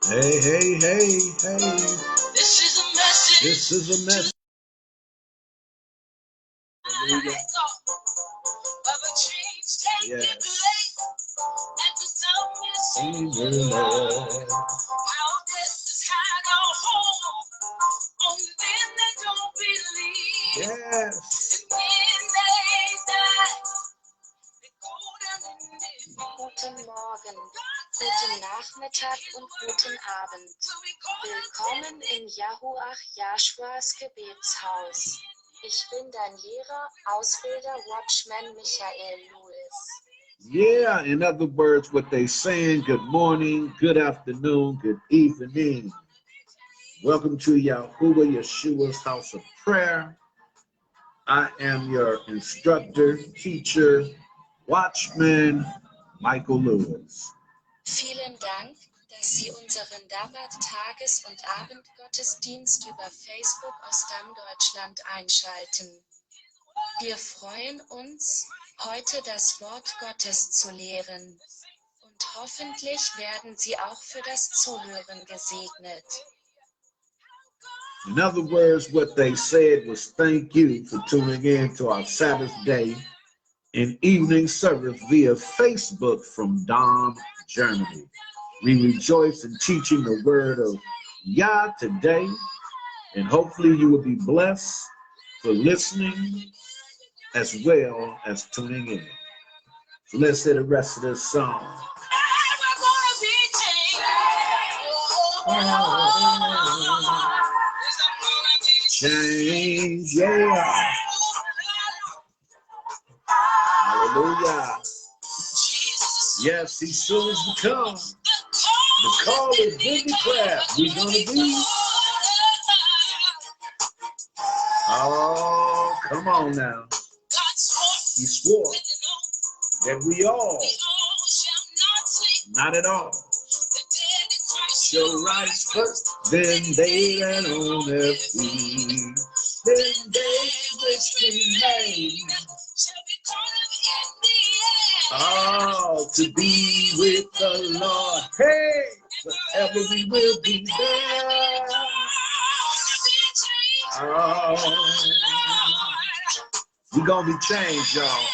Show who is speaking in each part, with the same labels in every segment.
Speaker 1: Hey, hey, hey, hey. This is a message. This is a message. Hallelujah. Yes. Amen, Lord. How this is had a hold on them that don't believe. Yes. And when they die, they go down in the
Speaker 2: Guten Morgen, guten Nachmittag und guten Abend. Willkommen in Yahuwah Jaschuas Gebetshaus. Ich bin dein Lehrer, Ausbilder, Watchman Michael Lewis.
Speaker 1: Yeah, in other words, what they saying, good morning, good afternoon, good evening. Welcome to Yahuwah Yeshua's house of prayer. I am your instructor, teacher, watchman, Michael Lewis.
Speaker 2: Vielen Dank, dass Sie unseren Dabbat-Tages- und Abendgottesdienst über Facebook aus Deutschland einschalten. Wir freuen uns, heute das Wort Gottes zu lehren. Und hoffentlich werden Sie auch für das Zuhören gesegnet.
Speaker 1: In other words, what they said was thank you for tuning in to our Sabbath day and evening service via Facebook from Dom, Germany. We rejoice in teaching the word of Yah today, and hopefully you will be blessed for listening as well as tuning in. So let's hear the rest of this song. Change, yeah. Hallelujah. Yes, he soon is to come. The call is been declared. We're gonna be. Oh, come on now. He swore that we all, not at all, shall rise first, then they that on their feet, then they which remain. Oh, to be with the Lord. Hey, forever we will be there. Oh, we're going to be changed, y'all.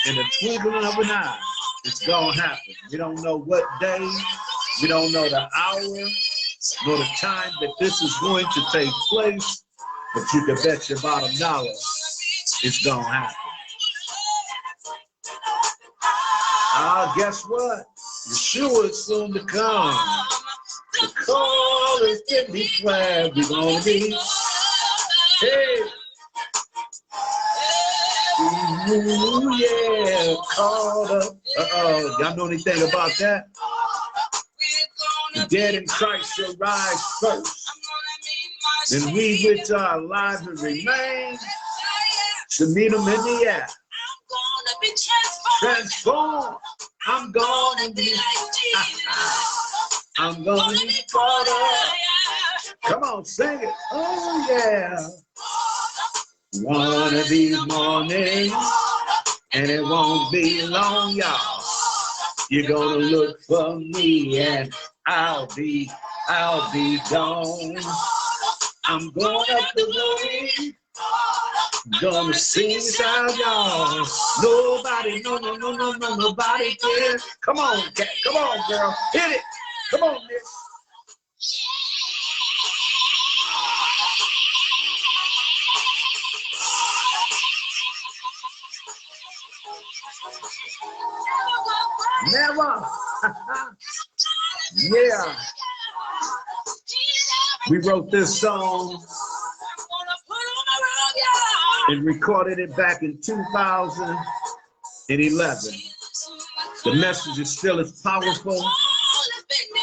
Speaker 1: In the twinkling of an eye, it's going to happen. We don't know what day, we don't know the hour, nor the time that this is going to take place, but you can bet your bottom dollar it's going to happen. Guess what? Yeshua is soon to come. The call is been declared. We're going to be. Hey. Ooh, yeah. Called up. Y'all know anything about that? The dead in Christ shall rise first. Then we which are alive and remain to meet them in the air. Transformed. I'm gonna be, I'm gonna be caught up. Come on, sing it. Oh, yeah. One of these mornings, and it won't be long, y'all. You're gonna look for me, and I'll be gone. I'm going up the road. Gonna sing it out, y'all. Nobody, no, nobody cares. Come on, cat. Come on, girl. Hit it. Come on, Nick. Never. Yeah. We wrote this song and recorded it back in 2011. The message is still as powerful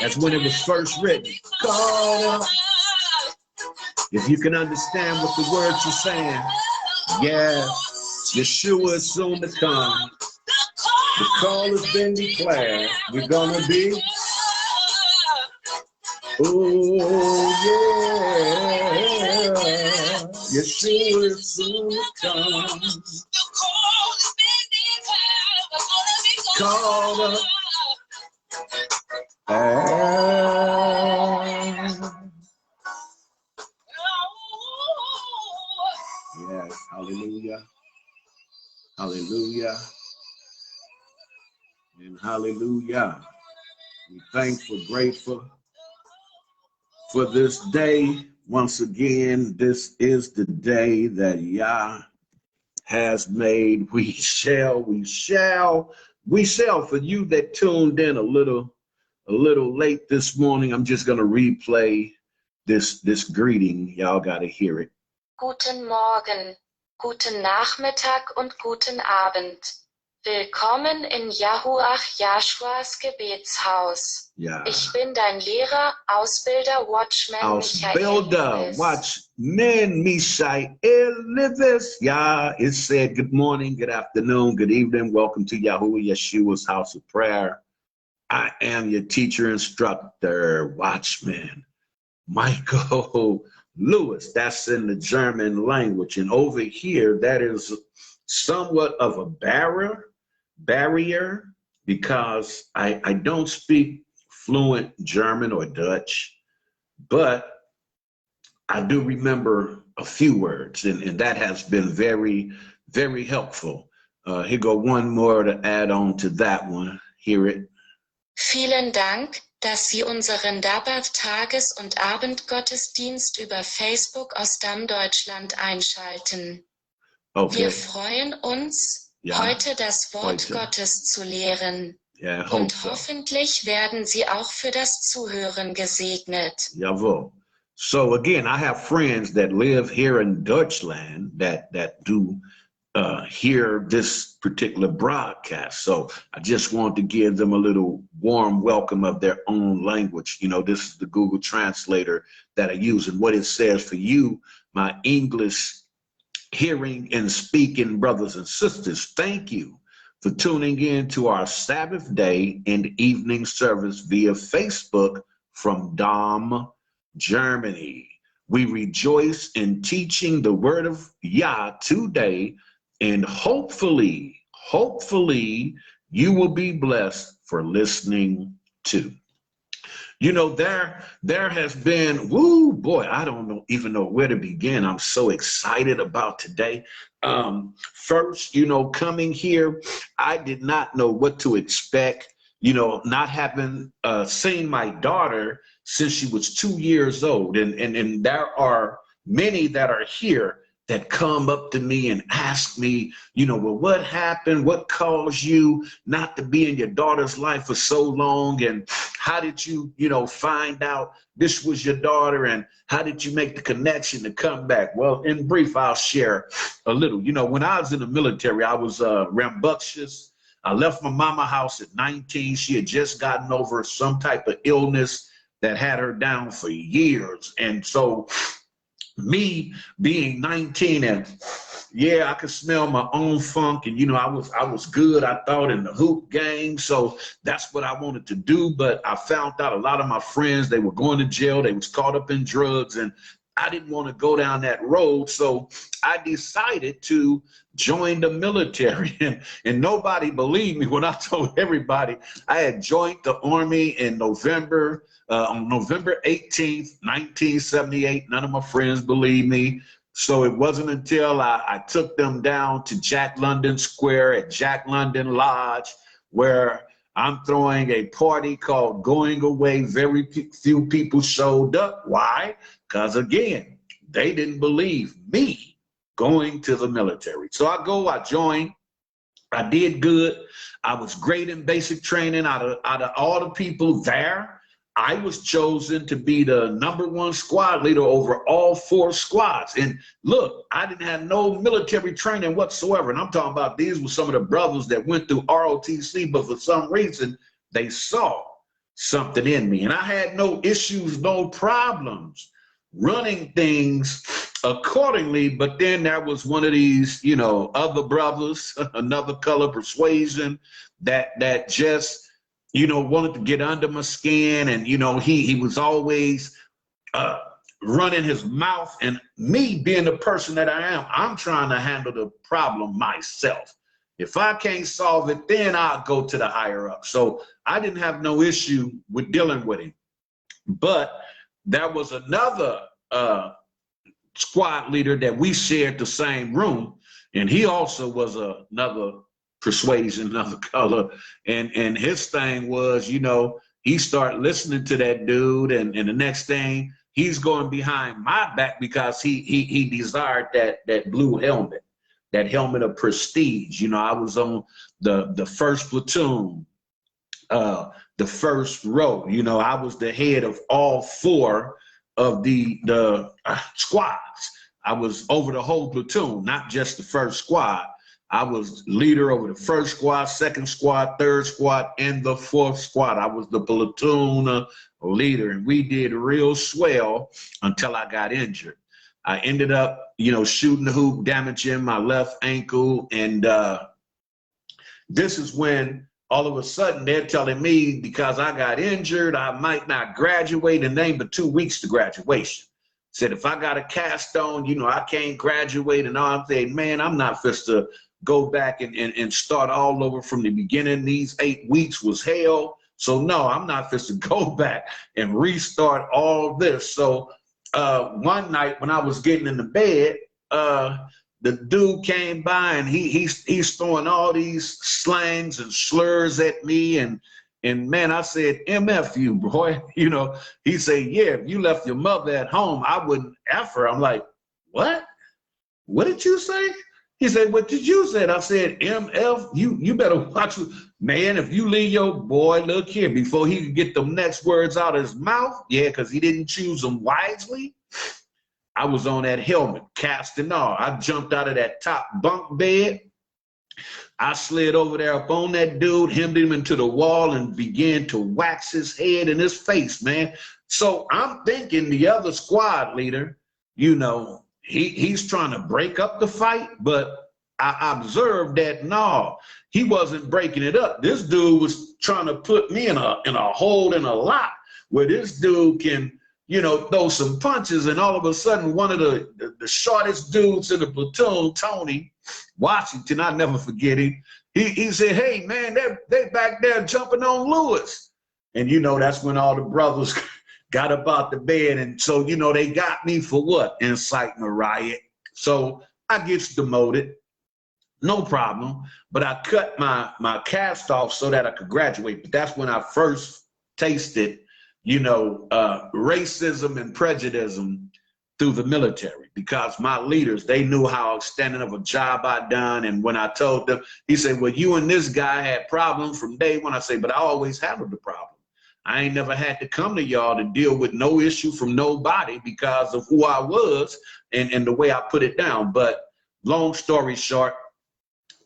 Speaker 1: as when it was first written. Caught up. If you can understand what the words are saying, yeah, Yeshua is soon to come. The call has been declared. We're gonna be. Oh yeah, Yeshua is soon to come. Called up. Yes, hallelujah, hallelujah, and hallelujah. We're thankful, grateful for this day. Once again, this is the day that Yah has made. We shall. For you that tuned in a little late this morning, I'm just gonna replay this greeting. Y'all gotta hear it.
Speaker 2: Guten Morgen, guten Nachmittag und guten Abend. Willkommen in Yahuwah Jaschuas Gebetshaus.
Speaker 1: Yeah.
Speaker 2: Ich bin dein Lehrer, Ausbilder, Watchman
Speaker 1: Michael Levis. Yeah, it said good morning, good afternoon, good evening. Welcome to Yahuwah Yeshua's House of Prayer. I am your teacher, instructor, Watchman Michael Lewis. That's in the German language. And over here, that is somewhat of a barrier because I don't speak fluent German or Dutch, but I do remember a few words, and that has been very, very helpful. Here go one more to add on to that one. Hear it.
Speaker 2: Vielen Dank, dass Sie unseren Dabbat-Tages- und Abendgottesdienst über Facebook aus Stammdeutschland einschalten.
Speaker 1: Okay.
Speaker 2: Wir freuen uns, heute das Wort Gottes zu lehren. Und hoffentlich werden Sie auch für das Zuhören gesegnet.
Speaker 1: Jawohl. So again, I have friends that live here in Deutschland that do hear this particular broadcast. So I just want to give them a little warm welcome of their own language. You know, this is the Google Translator that I use, and what it says for you, my English hearing and speaking brothers and sisters, thank you for tuning in to our Sabbath day and evening service via Facebook from Dom, Germany. We rejoice in teaching the word of Yah today, and hopefully you will be blessed for listening to. You know, there has been, woo, boy, I don't even know where to begin. I'm so excited about today. First, you know, coming here, I did not know what to expect, you know, not having seen my daughter since she was 2 years old. And there are many that are here that come up to me and ask me, you know, well, what happened? What caused you not to be in your daughter's life for so long? And how did you, you know, find out this was your daughter? And how did you make the connection to come back? Well, in brief, I'll share a little. You know, when I was in the military, I was rambunctious. I left my mama house at 19. She had just gotten over some type of illness that had her down for years. And so me being 19, and yeah, I could smell my own funk, and you know, I was good, I thought, in the hoop game, so that's what I wanted to do. But I found out a lot of my friends, they were going to jail, they was caught up in drugs, and I didn't want to go down that road, so I decided to join the military. And nobody believed me when I told everybody I had joined the Army in November, on November 18th, 1978. None of my friends believed me. So it wasn't until I took them down to Jack London Square at Jack London Lodge, where I'm throwing a party called Going Away. Very few people showed up. Why? Because again, they didn't believe me going to the military. So I joined. I did good. I was great in basic training. Out of all the people there, I was chosen to be the #1 squad leader over all 4 squads. And look, I didn't have no military training whatsoever. And I'm talking about these were some of the brothers that went through ROTC, but for some reason, they saw something in me. And I had no issues, no problems running things accordingly. But then there was one of these, you know, other brothers, another color persuasion that just, you know, wanted to get under my skin. And, you know, he was always running his mouth. And me being the person that I am, I'm trying to handle the problem myself. If I can't solve it, then I'll go to the higher up. So I didn't have no issue with dealing with him. But there was another squad leader that we shared the same room, and he also was another persuasion, another color, and his thing was, you know, he started listening to that dude, and the next thing he's going behind my back because he desired that blue helmet, that helmet of prestige. You know, I was on the first platoon, the first row. You know, I was the head of all 4 of the squads. I was over the whole platoon, not just the first squad. I was leader over the first squad, second squad, third squad, and the 4th squad. I was the platoon leader, and we did real swell until I got injured. I ended up, you know, shooting the hoop, damaging my left ankle, and this is when all of a sudden they're telling me because I got injured, I might not graduate in name but 2 weeks to graduation. Said if I got a cast on, you know, I can't graduate, and all. I'm saying, man, I'm not supposed to go back and start all over from the beginning. These 8 weeks was hell. So no, I'm not supposed to go back and restart all this. So one night when I was getting in the bed, the dude came by and he's throwing all these slangs and slurs at me, and man, I said, MF you, boy. You know, he said, yeah, if you left your mother at home, I wouldn't F her. I'm like, what? What did you say? He said, what did you say? I said, MF, you better watch. Man, if you leave your boy, look here, before he could get the next words out of his mouth, yeah, because he didn't choose them wisely. I was on that helmet, cast and all. I jumped out of that top bunk bed. I slid over there up on that dude, hemmed him into the wall, and began to wax his head and his face, man. So I'm thinking the other squad leader, you know, he's trying to break up the fight, but I observed that no, he wasn't breaking it up. This dude was trying to put me in a hold in a lock where this dude can, you know, throw some punches, and all of a sudden one of the shortest dudes in the platoon, Tony Washington, I'll never forget him. He said, hey man, they back there jumping on Lewis. And you know, that's when all the brothers got up out the bed, and so, you know, they got me for what? Inciting a riot. So I get demoted, no problem, but I cut my cast off so that I could graduate. But that's when I first tasted, you know, racism and prejudice through the military, because my leaders, they knew how outstanding of a job I done. And when I told them, he said, well, you and this guy had problems from day one. I say, but I always handled the problem. I ain't never had to come to y'all to deal with no issue from nobody because of who I was and the way I put it down. But long story short,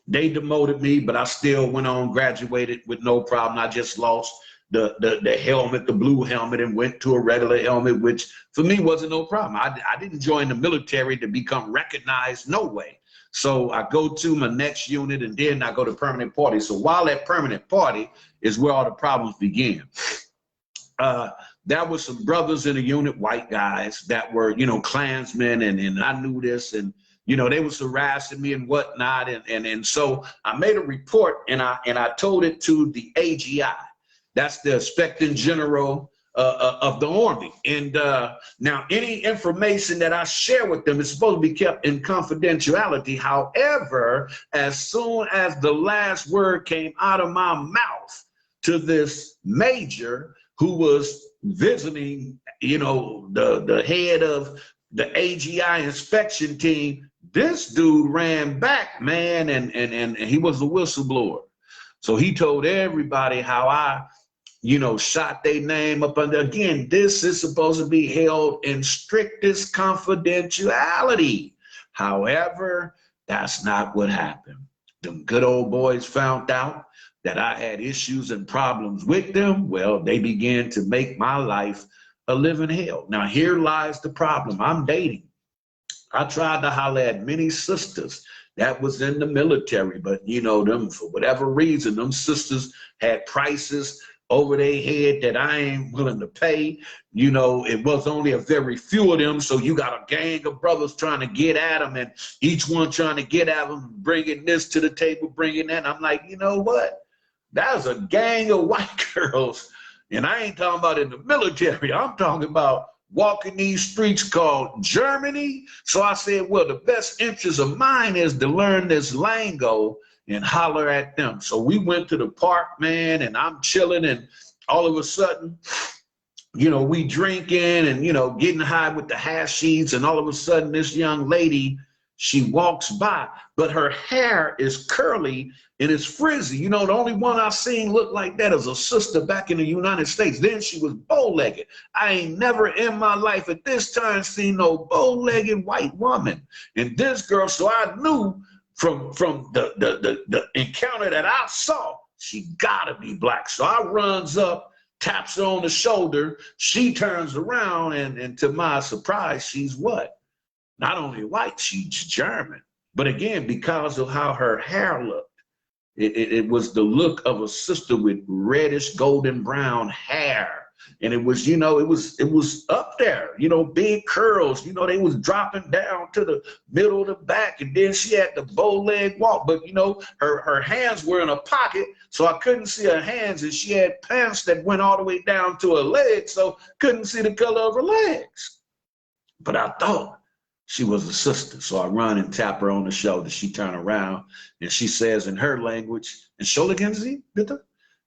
Speaker 1: they demoted me, but I still went on, graduated with no problem. I just lost the helmet, the blue helmet, and went to a regular helmet, which for me wasn't no problem. I didn't join the military to become recognized, no way. So I go to my next unit, and then I go to permanent party. So while at permanent party is where all the problems began. There were some brothers in the unit, white guys, that were, you know, Klansmen, and I knew this, and you know, they was harassing me and whatnot, and so I made a report, and I told it to the AGI. That's the Inspector General of the Army. And now any information that I share with them is supposed to be kept in confidentiality. However, as soon as the last word came out of my mouth to this major who was visiting, you know, the head of the AGI inspection team, this dude ran back, man, and he was a whistleblower. So he told everybody how I, you know, shot their name up under. Again, this is supposed to be held in strictest confidentiality. However, that's not what happened. Them good old boys found out that I had issues and problems with them. Well, they began to make my life a living hell. Now, here lies the problem. I'm dating. I tried to holler at many sisters that was in the military, but you know, them, for whatever reason, them sisters had prices over their head that I ain't willing to pay. You know, it was only a very few of them, so you got a gang of brothers trying to get at them, and each one trying to get at them, bringing this to the table, bringing that. And I'm like, you know what? That was a gang of white girls, and I ain't talking about in the military. I'm talking about walking these streets called Germany. So I said, well, the best interest of mine is to learn this lingo and holler at them. So we went to the park, man, and I'm chilling, and all of a sudden, you know, we drinking and, you know, getting high with the hashies, and all of a sudden this young lady, she walks by, but her hair is curly and it's frizzy. You know, the only one I've seen look like that is a sister back in the United States. Then she was bow-legged. I ain't never in my life at this time seen no bow-legged white woman. And this girl, so I knew from the encounter that I saw, she gotta be black. So I runs up, taps her on the shoulder. She turns around, and to my surprise, she's what? Not only white, she's German. But again, because of how her hair looked, it was the look of a sister with reddish golden brown hair. And it was, you know, it was up there, you know, big curls, you know, they was dropping down to the middle of the back. And then she had the bow leg walk, but you know, her hands were in a pocket, so I couldn't see her hands, and she had pants that went all the way down to her legs, so couldn't see the color of her legs. But I thought she was a sister. So I run and tap her on the shoulder. She turned around and she says in her language, and Sholagenzi, bitte?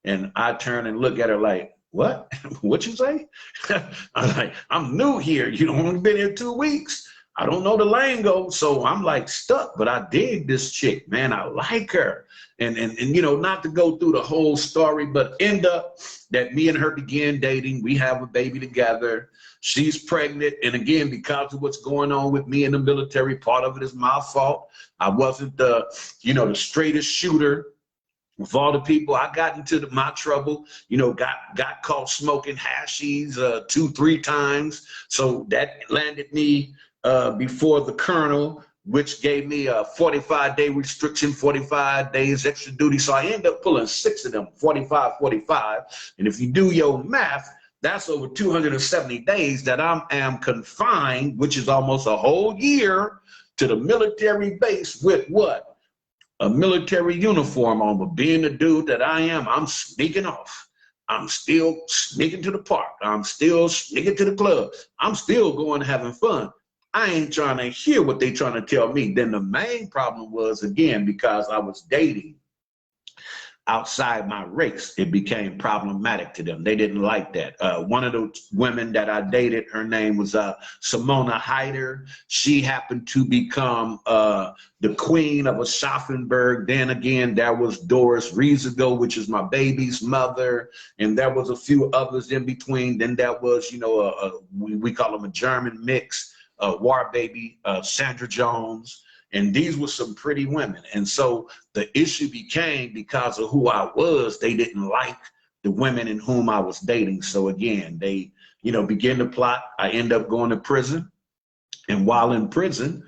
Speaker 1: And I turn and look at her like, what? What you say? I'm like, I'm new here. You know, I've only been here 2 weeks. I don't know the lingo. So I'm like stuck, but I dig this chick, man. I like her. And you know, not to go through the whole story, but end up that me and her began dating. We have a baby together. She's pregnant. And again, because of what's going on with me in the military, part of it is my fault. I wasn't the, you know, the straightest shooter with all the people. I got into my trouble, you know, got caught smoking hashies 2-3 times. So that landed me before the colonel, which gave me a 45-day restriction, 45 days extra duty. So I ended up pulling 6 of them, 45. And if you do your math, that's over 270 days that I am confined, which is almost a whole year, to the military base with what? A military uniform on. But being the dude that I am, I'm sneaking off. I'm still sneaking to the park. I'm still sneaking to the club. I'm still going having fun. I ain't trying to hear what they trying to tell me. Then the main problem was, again, because I was dating outside my race, it became problematic to them. They didn't like that. One of the women that I dated, her name was Simona Heider. She happened to become the queen of Aschaffenburg. Then again, there was Doris Riesego, which is my baby's mother. And there was a few others in between. Then there was, you know, we call them a German mix, war baby, Sandra Jones. And these were some pretty women. And so the issue became, because of who I was, they didn't like the women in whom I was dating. So again, they, you know, began to plot. I end up going to prison. And while in prison,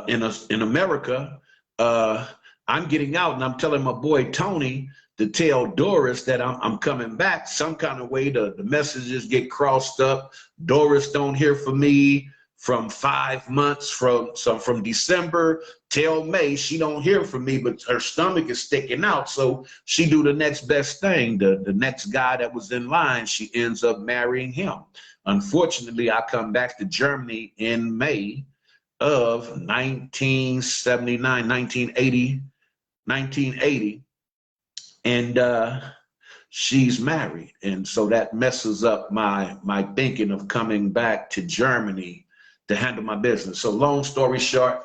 Speaker 1: in America, I'm getting out, and I'm telling my boy Tony to tell Doris that I'm coming back. Some kind of way the messages get crossed up. Doris don't hear from me from 5 months, from December till May. She don't hear from me, but her stomach is sticking out. So she do the next best thing. The next guy that was in line, she ends up marrying him. Unfortunately, I come back to Germany in May of 1980, and she's married. And so that messes up my thinking of coming back to Germany to handle my business. So long story short,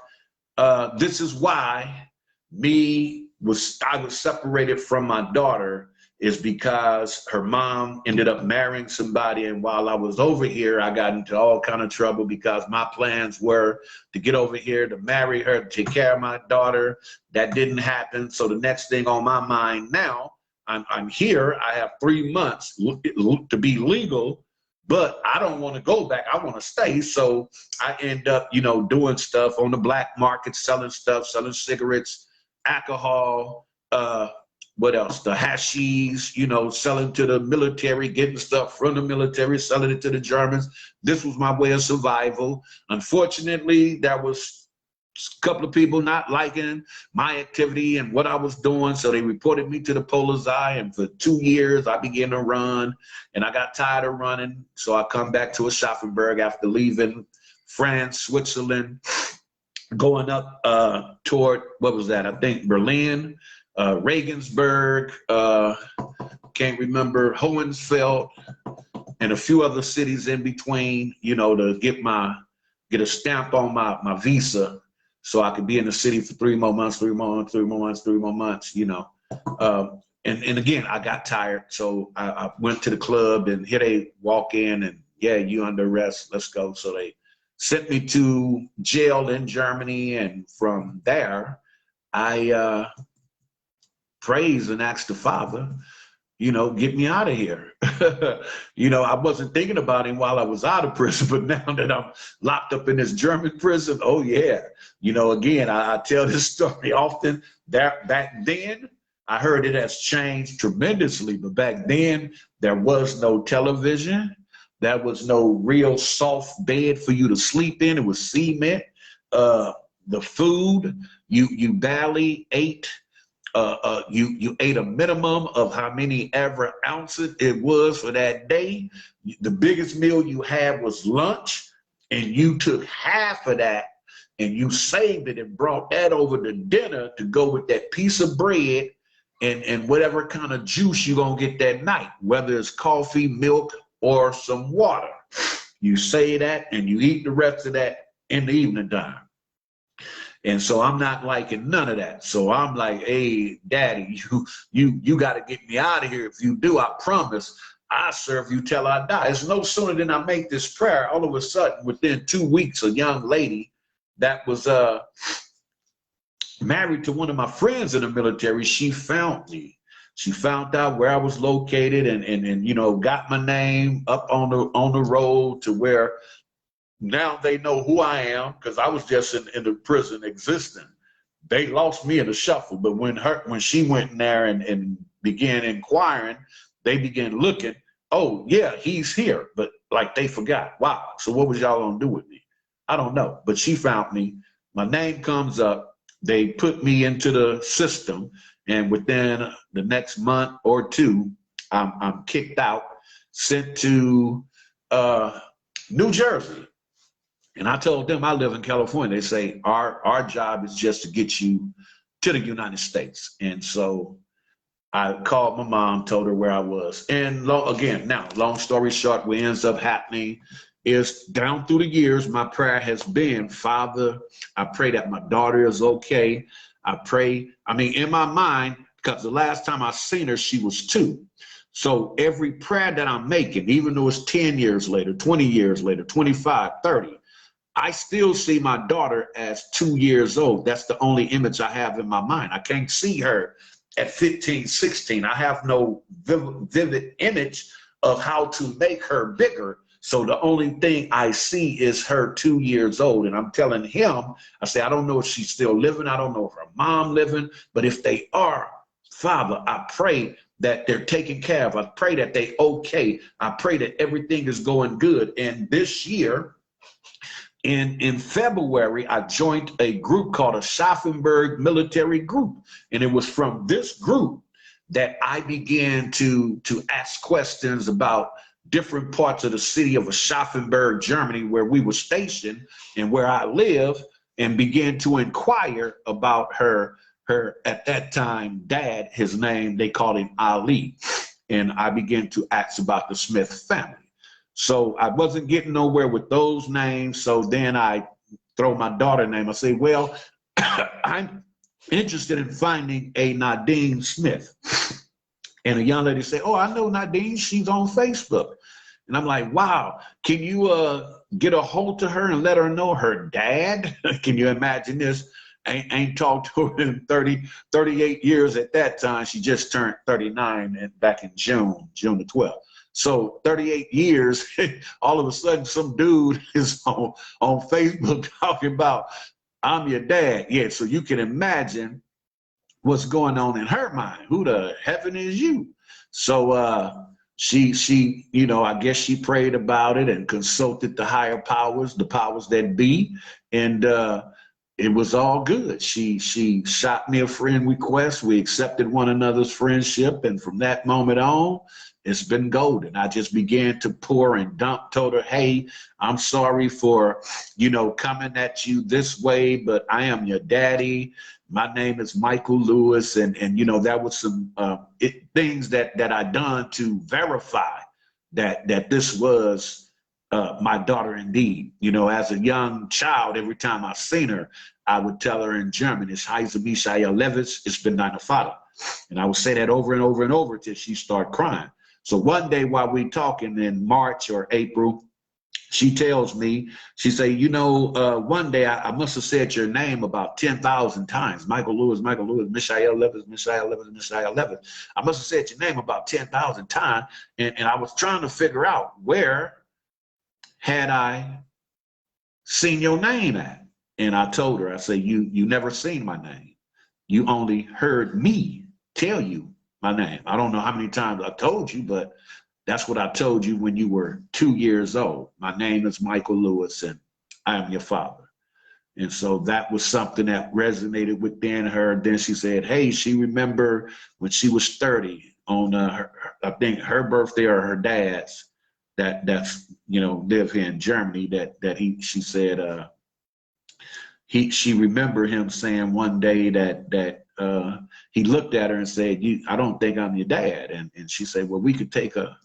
Speaker 1: this is why I was separated from my daughter, is because her mom ended up marrying somebody. And while I was over here, I got into all kind of trouble because my plans were to get over here, to marry her, to take care of my daughter. That didn't happen. So the next thing on my mind now, I'm here. I have 3 months to be legal, but I don't want to go back. I want to stay. So I end up, you know, doing stuff on the black market, selling stuff, selling cigarettes, alcohol, what else? The hashies, you know, selling to the military, getting stuff from the military, selling it to the Germans. This was my way of survival. Unfortunately, there was couple of people not liking my activity and what I was doing. So they reported me to the Police Eye, and for 2 years I began to run, and I got tired of running. So I come back to Aschaffenburg after leaving France, Switzerland, going up toward, what was that? I think Berlin, Regensburg, can't remember, Hohenfeld, and a few other cities in between, you know, to get a stamp on my visa, so I could be in the city for 3 more months, 3 more months, 3 more months, 3 more months, you know. And again, I got tired, so I went to the club, and here they walk in, and yeah, you under arrest, let's go. So they sent me to jail in Germany, and from there, I praised and asked the Father, you know, get me out of here. You know, I wasn't thinking about him while I was out of prison, but now that I'm locked up in this German prison, oh yeah. You know, again, I tell this story often. That back then, I heard it has changed tremendously, but back then there was no television. There was no real soft bed for you to sleep in. It was cement. The food, you barely ate. You ate a minimum of how many ever ounces it was for that day. The biggest meal you had was lunch, and you took half of that and you saved it and brought that over to dinner to go with that piece of bread and whatever kind of juice you're gonna get that night, whether it's coffee, milk, or some water. You say that and you eat the rest of that in the evening time. And so I'm not liking none of that. So I'm like, hey, Daddy, you got to get me out of here. If you do, I promise I'll serve you till I die. It's no sooner than I make this prayer, all of a sudden, within 2 weeks, a young lady that was married to one of my friends in the military, she found me. She found out where I was located and you know, got my name up on the road to where now they know who I am, because I was just in the prison existing. They lost me in the shuffle, but when she went in there and began inquiring, they began looking. Oh yeah, he's here, but like they forgot. Wow. So what was y'all gonna do with me? I don't know, but she found me. My name comes up. They put me into the system, and within the next month or two, I'm kicked out, sent to New Jersey. And I told them I live in California. They say, our job is just to get you to the United States. And so I called my mom, told her where I was. And long story short, what ends up happening is down through the years, my prayer has been, Father, I pray that my daughter is okay. I pray, in my mind, because the last time I seen her, she was 2. So every prayer that I'm making, even though it's 10 years later, 20 years later, 25, 30, I still see my daughter as 2 years old. That's the only image I have in my mind. I can't see her at 15, 16. I have no vivid image of how to make her bigger. So the only thing I see is her 2 years old. And I'm telling him, I say, I don't know if she's still living. I don't know if her mom living, but if they are, Father, I pray that they're taken care of. I pray that they okay. I pray that everything is going good. And this year, in February, I joined a group called Aschaffenburg Military Group. And it was from this group that I began to ask questions about different parts of the city of Aschaffenburg, Germany, where we were stationed and where I live, and began to inquire about her at that time, dad, his name, they called him Ali. And I began to ask about the Smith family. So I wasn't getting nowhere with those names. So then I throw my daughter's name. I say, well, I'm interested in finding a Nadine Smith. And a young lady say, oh, I know Nadine. She's on Facebook. And I'm like, wow, can you get a hold to her and let her know her dad? Can you imagine this? Ain't talked to her in 38 years at that time. She just turned 39 back in June the 12th. So 38 years, all of a sudden some dude is on Facebook talking about, I'm your dad. Yeah, so you can imagine what's going on in her mind. Who the heaven is you? So she, you know, I guess she prayed about it and consulted the higher powers, the powers that be. And it was all good. She shot me a friend request. We accepted one another's friendship. And from that moment on, it's been golden. I just began to pour and dump, told her, hey, I'm sorry for, coming at you this way, but I am your daddy. My name is Michael Lewis. And that was some things that I done to verify that this was my daughter indeed. As a young child, every time I seen her, I would tell her in German, "Ich heiße Michael Lewis, ich bin deine Vater." And I would say that over and over and over till she started crying. So one day while we talking in March or April, she tells me, she say, one day I must have said your name about 10,000 times. Michael Lewis, Michael Lewis, Michael Lewis, Michael Lewis, Michael Lewis. I must have said your name about 10,000 times. And I was trying to figure out where had I seen your name at. And I told her, I said, you never seen my name. You only heard me tell you my name. I don't know how many times I told you, but that's what I told you when you were 2 years old. My name is Michael Lewis, and I am your father. And so that was something that resonated within her. Then she said, hey, she remembered when she was 30 on I think her birthday or her dad's, that's live here in Germany, she said she remembered him saying one day that he looked at her and said, I don't think I'm your dad. And she said, well, we could take a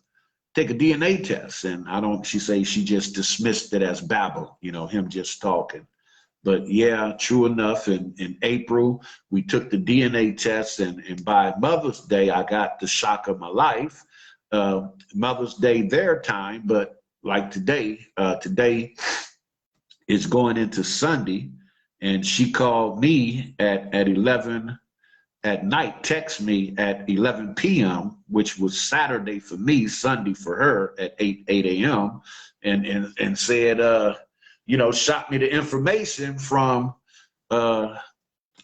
Speaker 1: DNA test. And she said she just dismissed it as babble, him just talking. But yeah, true enough, in April, we took the DNA test, and by Mother's Day, I got the shock of my life. Mother's Day their time, but like today is going into Sunday, and she called me at 11 at night, text me at 11 p.m., which was Saturday for me, Sunday for her at 8 a.m., and said, shot me the information from the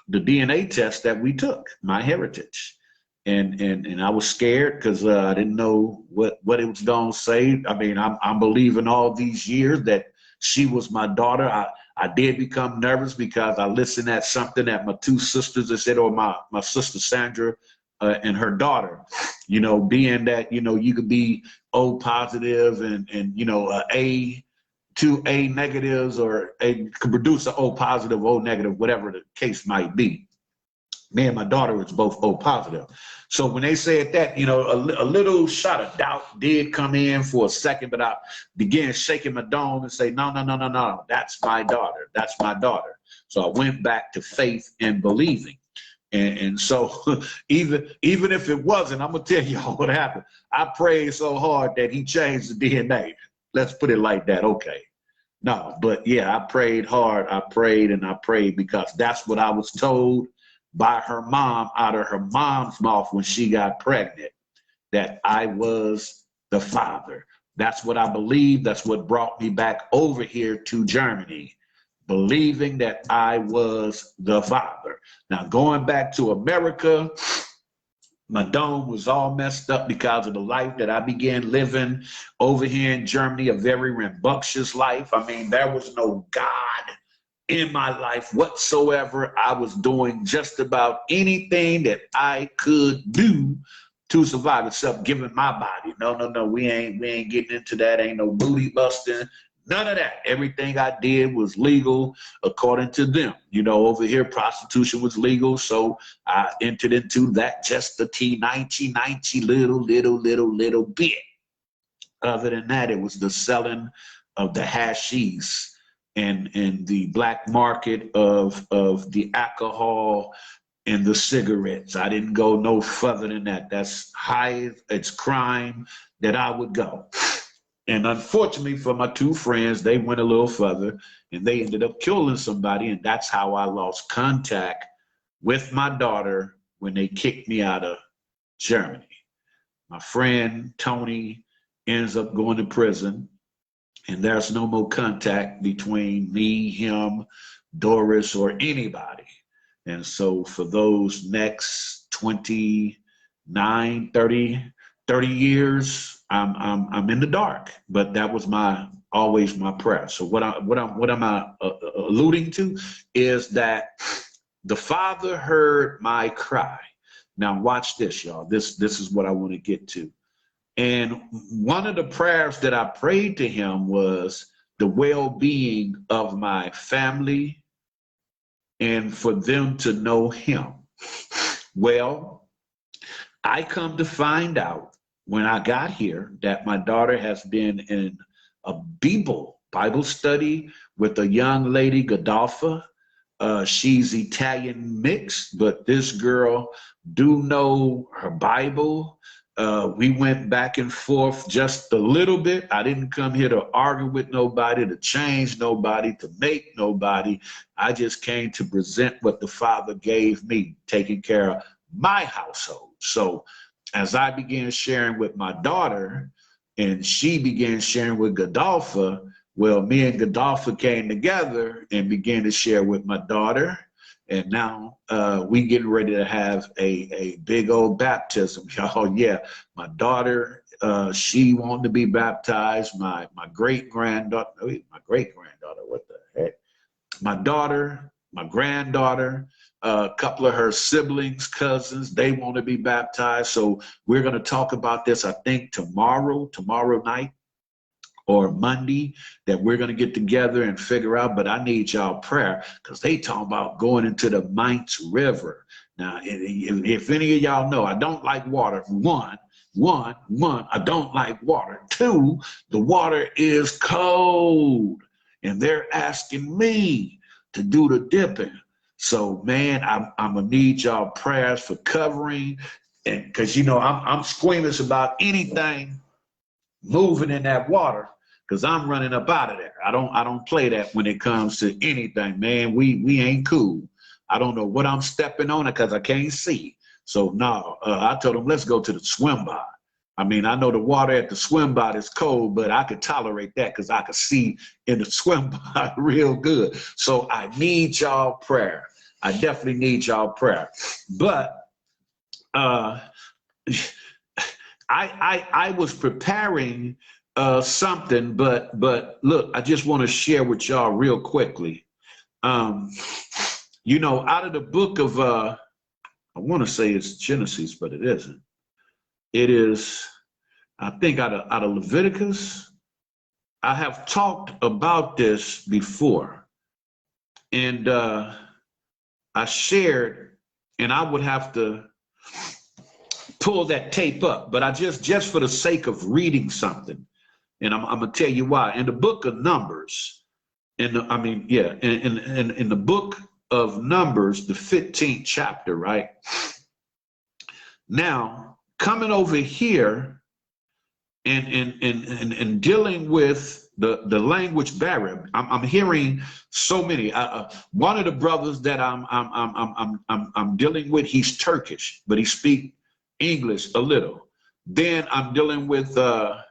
Speaker 1: DNA test that we took, my heritage. And I was scared because I didn't know what it was going to say. I mean, I'm believing all these years that she was my daughter. I did become nervous because I listened at something that my two sisters had said, or my sister Sandra and her daughter, being that, you could be O positive and two A negatives, or could produce an O positive, O negative, whatever the case might be. Me and my daughter was both O positive. So when they said that, a little shot of doubt did come in for a second, but I began shaking my dome and say, no, that's my daughter. That's my daughter. So I went back to faith and believing. And so even if it wasn't, I'm going to tell y'all what happened. I prayed so hard that he changed the DNA. Let's put it like that. Okay. No, but yeah, I prayed hard. I prayed and I prayed because that's what I was told by her mom, out of her mom's mouth when she got pregnant, that I was the father. That's what I believed. That's what brought me back over here to Germany, believing that I was the father. Now, going back to America, my dome was all messed up because of the life that I began living over here in Germany, a very rambunctious life. I mean, there was no God in my life whatsoever. I was doing just about anything that I could do to survive, except giving my body. No, we ain't getting into that. Ain't no booty busting, none of that. Everything I did was legal according to them. Over here, prostitution was legal, so I entered into that just the T90 little bit. Other than that, it was the selling of the hashish and the black market of the alcohol and the cigarettes. I didn't go no further than that. That's high, it's crime that I would go. And unfortunately for my two friends, they went a little further and they ended up killing somebody. And that's how I lost contact with my daughter when they kicked me out of Germany. My friend Tony ends up going to prison. And there's no more contact between me, him, Doris, or anybody. And so for those next 29, 30 years, I'm in the dark. But that was my always my prayer. So what am I alluding to is that the Father heard my cry. Now watch this, y'all. This is what I want to get to. And one of the prayers that I prayed to him was the well-being of my family and for them to know him. Well, I come to find out when I got here that my daughter has been in a Bible study with a young lady, Godolpha. She's Italian mixed, but this girl do know her Bible. We went back and forth just a little bit. I didn't come here to argue with nobody, to change nobody, to make nobody. I just came to present what the Father gave me, taking care of my household. So as I began sharing with my daughter and she began sharing with Godolpha, well, me and Godolpha came together and began to share with my daughter. And now we getting ready to have a big old baptism, y'all. Yeah, my daughter, she wanted to be baptized. My great-granddaughter, what the heck? My daughter, my granddaughter, a couple of her siblings, cousins, they want to be baptized. So we're going to talk about this, I think, tomorrow night or Monday, that we're going to get together and figure out. But I need y'all prayer because they talking about going into the Mainz River. Now, if any of y'all know, I don't like water. One, I don't like water. Two, the water is cold and they're asking me to do the dipping. So, man, I'm going to need y'all prayers for covering. And because, you know, I'm squeamish about anything moving in that water, because I'm running up out of there. I don't play that when it comes to anything, man. We ain't cool. I don't know what I'm stepping on because I can't see. So no, I told him, let's go to the swim bar. I mean, I know the water at the swim bar is cold, but I could tolerate that because I could see in the swim bar real good. So I need y'all prayer. I definitely need y'all prayer. But I was preparing something, but look, I just want to share with y'all real quickly. You know, out of the book of I want to say it's Genesis, but it isn't. It is, I think, out of Leviticus. I have talked about this before, and I shared, and I would have to pull that tape up, but I just for the sake of reading something. And I'm gonna tell you why. In the book of Numbers, in the book of Numbers, the 15th chapter, right? Now, coming over here and dealing with the language barrier, I'm hearing so many. One of the brothers that I'm dealing with, he's Turkish, but he speaks English a little. Then I'm dealing with the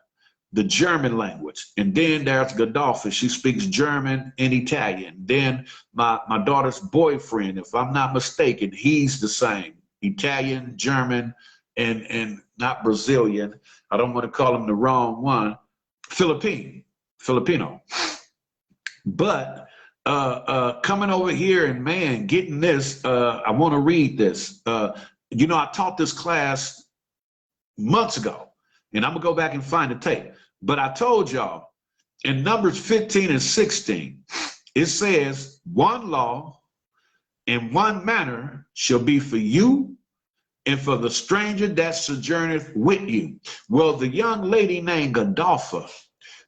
Speaker 1: German language. And then there's Godolpha. She speaks German and Italian. Then my daughter's boyfriend, if I'm not mistaken, he's the same. Italian, German, and not Brazilian. I don't want to call him the wrong one. Filipino. But coming over here and, man, getting this, I want to read this. You know, I taught this class months ago, and I'm going to go back and find the tape. But I told y'all in Numbers 15 and 16, it says, one law and one manner shall be for you and for the stranger that sojourneth with you. Well, the young lady named Godolpha,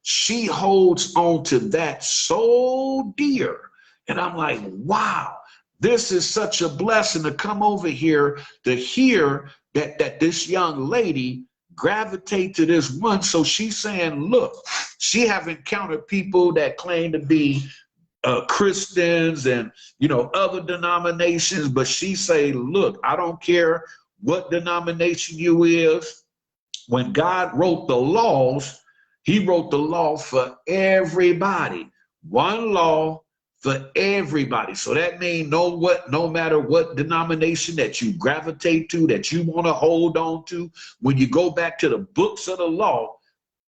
Speaker 1: she holds on to that so dear. And I'm like, wow, this is such a blessing to come over here to hear that this young lady gravitate to this one. So she's saying, look, she have encountered people that claim to be Christians and, you know, other denominations, but she say, look, I don't care what denomination you is. When God wrote the laws, he wrote the law for everybody. One law for everybody. So that means no matter what denomination that you gravitate to, that you want to hold on to, when you go back to the books of the law,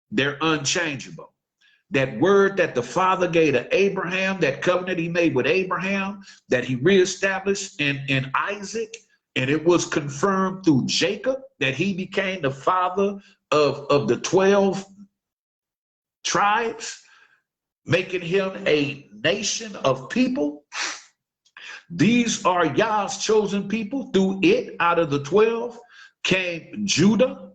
Speaker 1: they're unchangeable. that word that the Father gave to Abraham, that covenant he made with Abraham, that he reestablished in Isaac, and it was confirmed through Jacob that he became the father of the 12 tribes, making him a nation of people. These are Yah's chosen people. Through it, out of the 12, came Judah,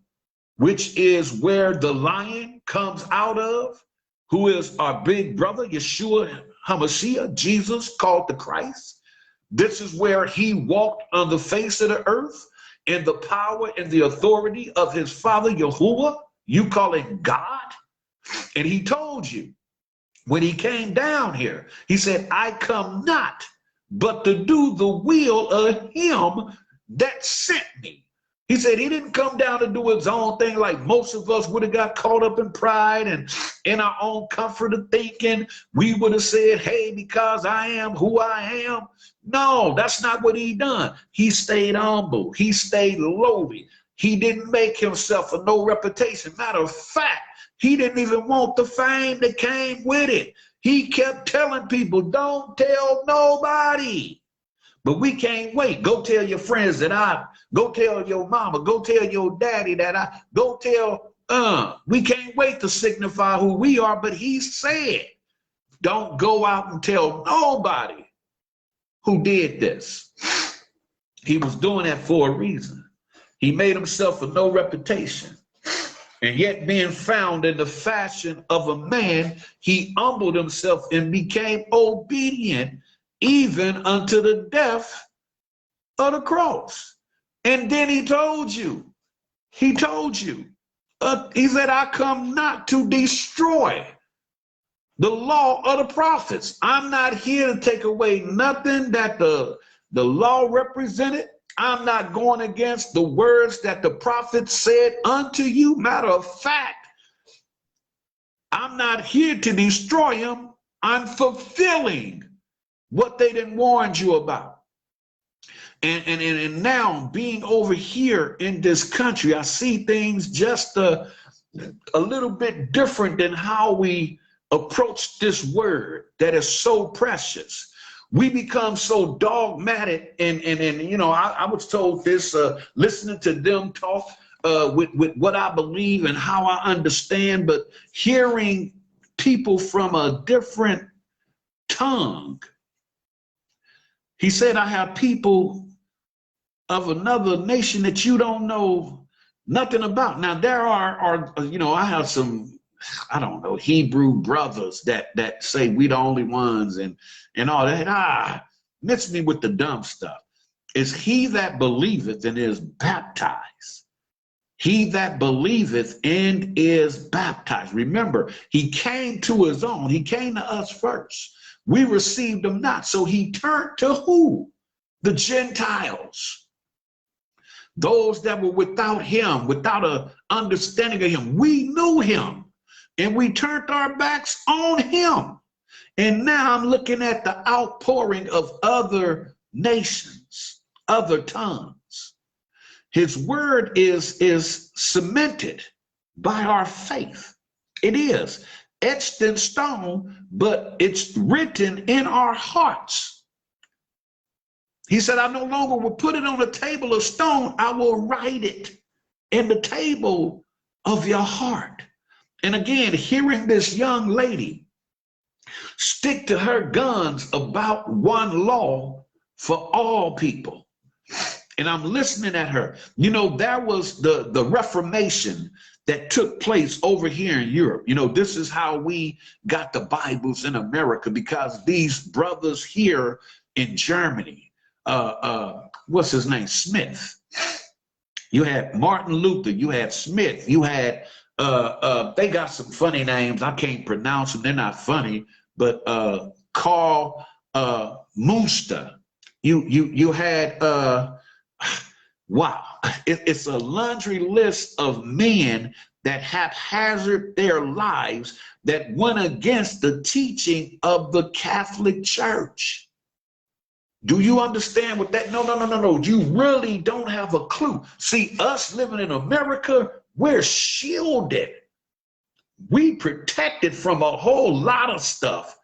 Speaker 1: which is where the lion comes out of, who is our big brother, Yeshua HaMashiach, Jesus called the Christ. This is where he walked on the face of the earth in the power and the authority of his father, Yahuwah. You call it God. And he told you when he came down here, he said, I come not but to do the will of him that sent me. He said he didn't come down to do his own thing like most of us would have got caught up in pride and in our own comfort of thinking. We would have said, hey, because I am who I am. No, that's not what he done. He stayed humble. He stayed lowly. He didn't make himself a no reputation. Matter of fact, he didn't even want the fame that came with it. He kept telling people, don't tell nobody. But we can't wait. Go tell your friends that go tell your mama, go tell your daddy that go tell, we can't wait to signify who we are. But he said, don't go out and tell nobody who did this. He was doing that for a reason. He made himself a no reputation. And yet being found in the fashion of a man, he humbled himself and became obedient even unto the death of the cross. And then he told you, he said, I come not to destroy the law of the prophets. I'm not here to take away nothing that the law represented. I'm not going against the words that the prophets said unto you. Matter of fact, I'm not here to destroy them. I'm fulfilling what they didn't warn you about. And now being over here in this country, I see things just a little bit different than how we approach this word that is so precious. We become so dogmatic, and you know, I was told this listening to them talk with what I believe and how I understand, but hearing people from a different tongue. He said, I have people of another nation that you don't know nothing about. Now, there are you know, I have some, I don't know, Hebrew brothers that say we the only ones and all that. Miss me with the dumb stuff. Is he that believeth and is baptized. He that believeth and is baptized. Remember, he came to his own. He came to us first. We received him not. So he turned to who? The Gentiles. Those that were without him, without an understanding of him. We knew him and we turned our backs on him. And now I'm looking at the outpouring of other nations, other tongues. His word is cemented by our faith. It is etched in stone, but it's written in our hearts. He said, I no longer will put it on a table of stone. I will write it in the table of your heart. And again, hearing this young lady stick to her guns about one law for all people. And I'm listening at her. You know, that was the Reformation that took place over here in Europe. You know, this is how we got the Bibles in America, because these brothers here in Germany, what's his name? Smith. You had Martin Luther, you had Smith, you had, they got some funny names. I can't pronounce them. They're not funny, but Karl Munster. You had, wow, it's a laundry list of men that haphazard their lives that went against the teaching of the Catholic Church. Do you understand what that? No. You really don't have a clue. See, us living in America, we're shielded we protected from a whole lot of stuff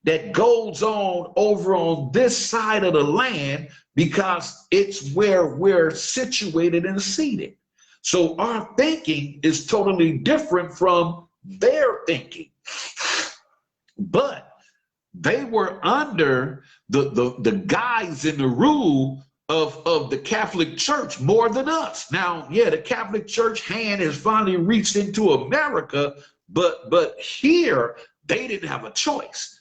Speaker 1: that goes on over on this side of the land because it's where we're situated and seated. So our thinking is totally different from their thinking. But they were under the guise and the rule of the Catholic Church more than us. Now, yeah, the Catholic Church hand has finally reached into America, but here they didn't have a choice.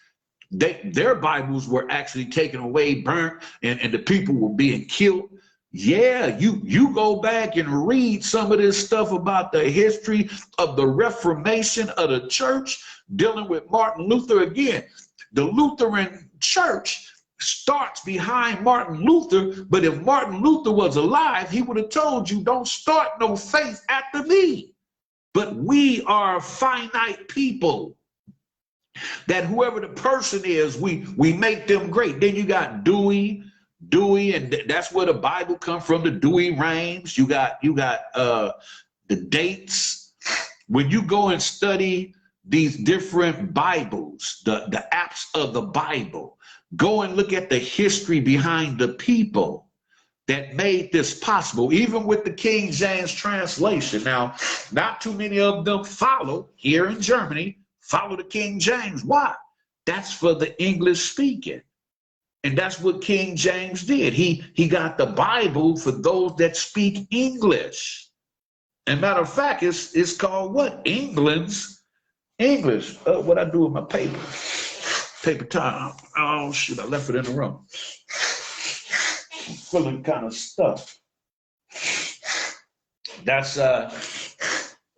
Speaker 1: Their Bibles were actually taken away, burnt, and the people were being killed. Yeah, you go back and read some of this stuff about the history of the Reformation of the church, dealing with Martin Luther again. The Lutheran church starts behind Martin Luther, but if Martin Luther was alive, he would have told you, don't start no faith after me. But we are finite people, that whoever the person is, we make them great. Then you got Dewey, and that's where the Bible comes from, the Dewey reigns. You got the dates. When you go and study these different Bibles, the apps of the Bible, go and look at the history behind the people that made this possible, even with the King James translation. Now, not too many of them follow here in Germany, follow the King James. Why? That's for the English speaking. And that's what King James did. He got the Bible for those that speak English. And matter of fact, it's called what? England's English. What I do with my paper? Paper time. Oh, shoot, I left it in the room. I'm feeling kind of stuff. That's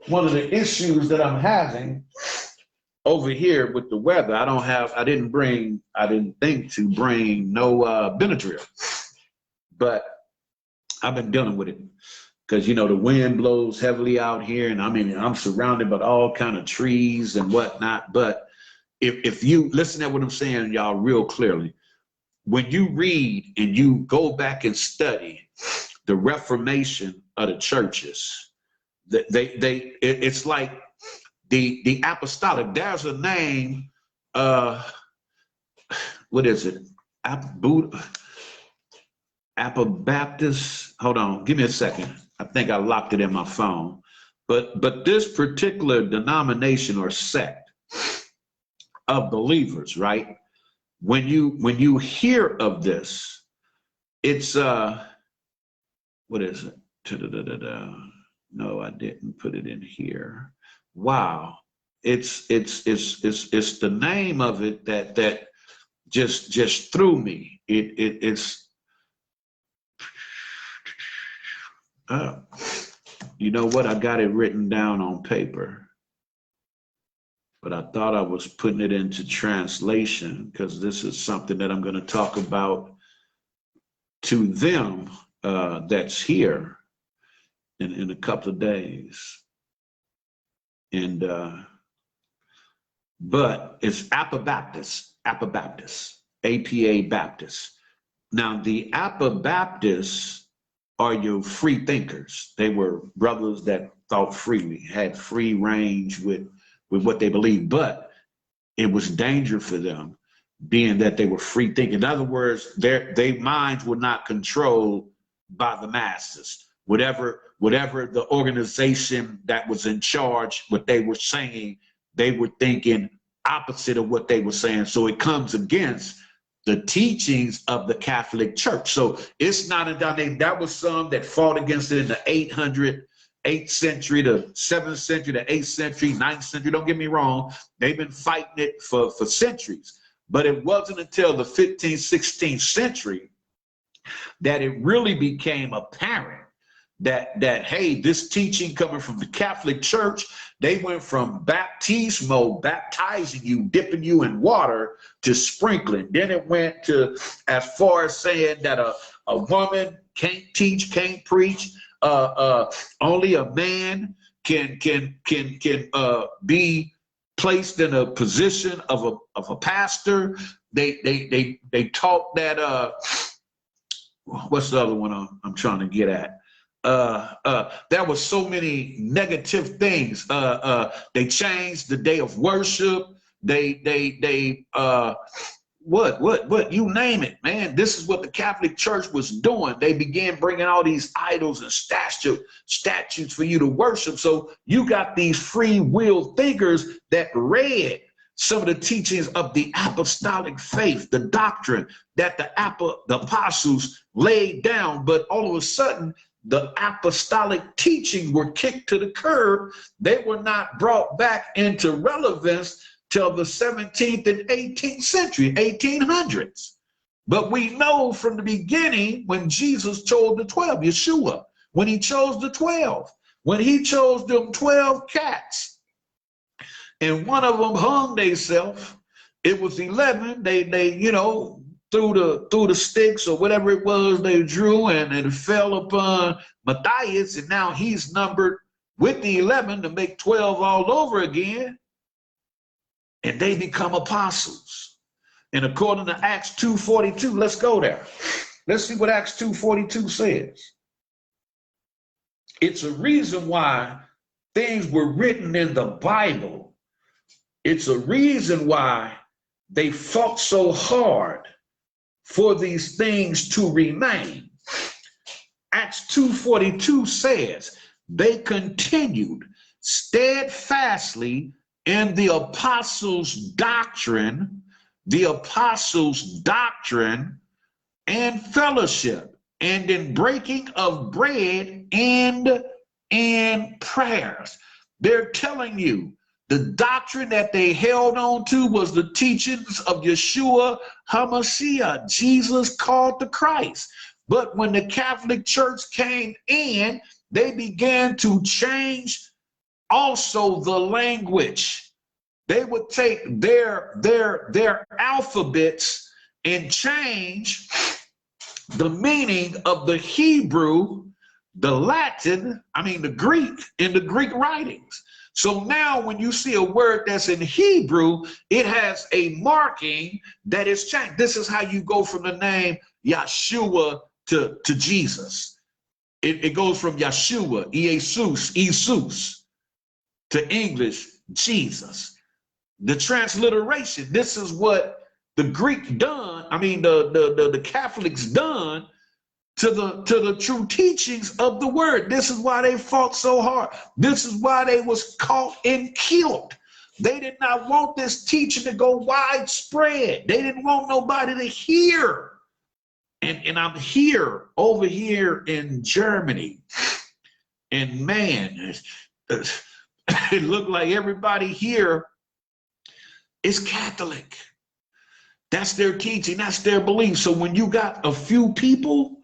Speaker 1: one of the issues that I'm having over here with the weather. I didn't think to bring no Benadryl, but I've been dealing with it because, you know, the wind blows heavily out here, and I'm surrounded by all kind of trees and whatnot. But if you listen to what I'm saying, y'all, real clearly, when you read and you go back and study the Reformation of the churches, it's like the apostolic. There's a name. What is it? Apabaptist. Hold on, give me a second. I think I locked it in my phone. But this particular denomination or sect of believers, right? When you hear of this, it's what is it? No, I didn't put it in here. Wow, it's the name of it that just threw me. It's you know what? I got it written down on paper, but I thought I was putting it into translation because this is something that I'm going to talk about to them that's here in a couple of days. And but it's Apabaptist, APA Baptist. Now the Apabaptists are your free thinkers. They were brothers that thought freely, had free range with what they believed, but it was danger for them, being that they were free thinking. In other words, their minds were not controlled by the masses. Whatever the organization that was in charge, what they were saying, they were thinking opposite of what they were saying. So it comes against the teachings of the Catholic Church. So it's not a dynamic. That was some that fought against it in the 8th century, the 7th century, the 8th century, 9th century. Don't get me wrong. They've been fighting it for centuries. But it wasn't until the 15th, 16th century that it really became apparent that hey, this teaching coming from the Catholic Church, they went from baptismo, baptizing you, dipping you in water, to sprinkling. Then it went to as far as saying that a woman can't teach, can't preach. Only a man can be placed in a position of a pastor. They taught that what's the other one I'm trying to get at? there were so many negative things. They changed the day of worship. What, you name it, man. This is what the Catholic Church was doing. They began bringing all these idols and statutes for you to worship. So you got these free will thinkers that read some of the teachings of the apostolic faith, the doctrine that the apostles laid down. But all of a sudden, the apostolic teachings were kicked to the curb. They were not brought back into relevance till the 17th and 18th century, 1800s. But we know from the beginning when Jesus chose the 12, Yeshua, when he chose the 12, when he chose them 12 cats, and one of them hung themselves, it was 11. They you know, through the sticks or whatever it was they drew, and it fell upon Matthias, and now he's numbered with the 11 to make 12 all over again. And they become apostles. And according to Acts 2:42, let's go there. Let's see what Acts 2:42 says. It's a reason why things were written in the Bible. It's a reason why they fought so hard for these things to remain. Acts 2:42 says, they continued steadfastly in the apostles' doctrine and fellowship, and in breaking of bread and in prayers. They're telling you the doctrine that they held on to was the teachings of Yeshua HaMashiach, Jesus called the Christ. But when the Catholic Church came in, they began to change also the language. They would take their alphabets and change the meaning of the Hebrew, the Latin, the Greek, in the Greek writings. So now when you see a word that's in Hebrew, it has a marking that is changed. This is how you go from the name Yeshua to Jesus. It goes from Yeshua, Jesus, to English, Jesus. The transliteration, this is what the Greek done, the Catholics done to the true teachings of the word. This is why they fought so hard. This is why they was caught and killed. They did not want this teaching to go widespread. They didn't want nobody to hear. And I'm over here in Germany, and man, it looked like everybody here is Catholic. That's their teaching, that's their belief. So when you got a few people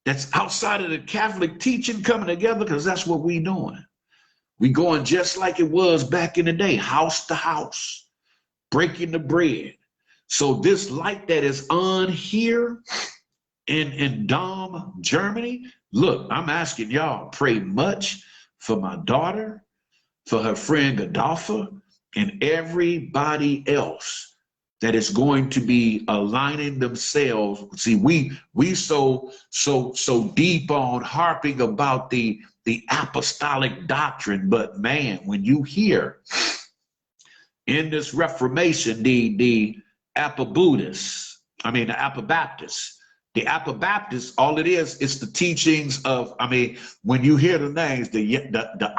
Speaker 1: that's outside of the Catholic teaching coming together, because that's what we doing. We going just like it was back in the day, house to house, breaking the bread. So this light that is on here in Dom, Germany, look, I'm asking y'all, pray much for my daughter, for her friend Gaddafi, and everybody else that is going to be aligning themselves. See, we so deep on harping about the apostolic doctrine, but man, when you hear in this Reformation, the Apabaptists, the Apabaptists, all it is the teachings of, when you hear the names, the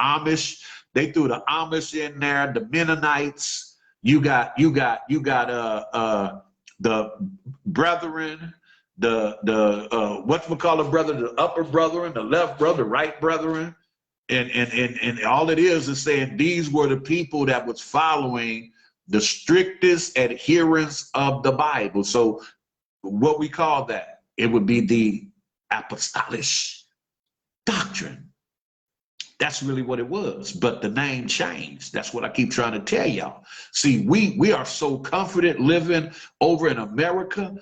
Speaker 1: Amish, they threw the Amish in there, the Mennonites, you got the brethren, the whatchamacallit, the upper brethren, the left brother, right brethren, and all it is saying these were the people that was following the strictest adherence of the Bible. So what we call that, it would be the apostolic doctrine. That's really what it was, but the name changed. That's what I keep trying to tell y'all. See, we are so confident living over in America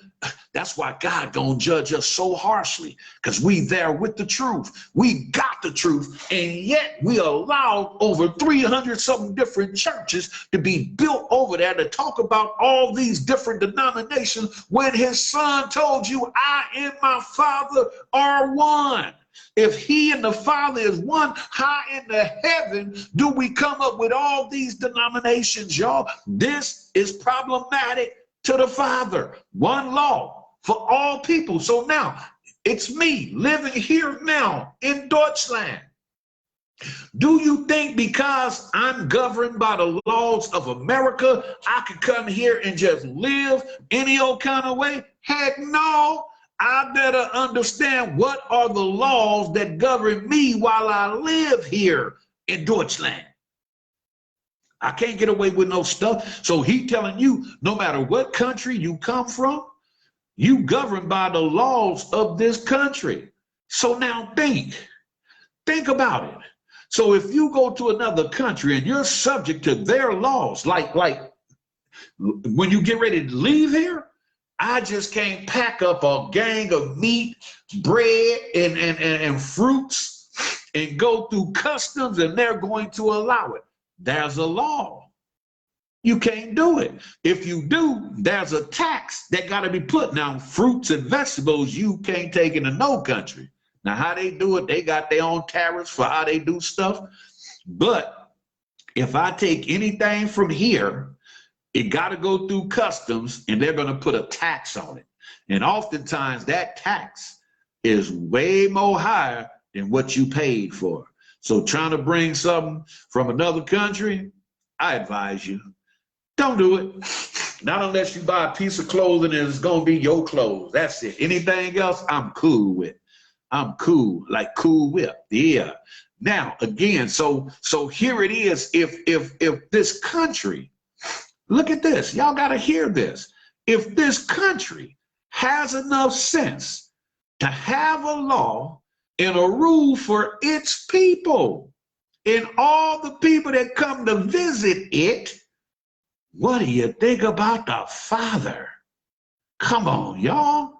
Speaker 1: That's why God gonna judge us so harshly, because we there with the truth. We got the truth, and yet we allowed over 300 something different churches to be built over there to talk about all these different denominations when his son told you, I and my Father are one. If he and the Father is one, how in the heaven do we come up with all these denominations, y'all? This is problematic to the Father. One law for all people. So now it's me living here now in Deutschland. Do you think because I'm governed by the laws of America, I could come here and just live any old kind of way? Heck no. I better understand what are the laws that govern me while I live here in Deutschland. I can't get away with no stuff. So he telling you, no matter what country you come from, you governed by the laws of this country. So now think about it. So if you go to another country and you're subject to their laws, like when you get ready to leave here, I just can't pack up a gang of meat, bread, and fruits and go through customs and they're going to allow it. There's a law. You can't do it. If you do, there's a tax that got to be put. Now, fruits and vegetables, you can't take into no country. Now, how they do it, they got their own tariffs for how they do stuff. But if I take anything from here, it got to go through customs and they're going to put a tax on it. And oftentimes that tax is way more higher than what you paid for. So trying to bring something from another country, I advise you, don't do it. Not unless you buy a piece of clothing and it's going to be your clothes. That's it. Anything else, I'm cool with. I'm cool, like Cool Whip. Yeah. Now, again, so here it is. If this country, look at this. Y'all got to hear this. If this country has enough sense to have a law and a rule for its people and all the people that come to visit it, what do you think about the Father? Come on, y'all.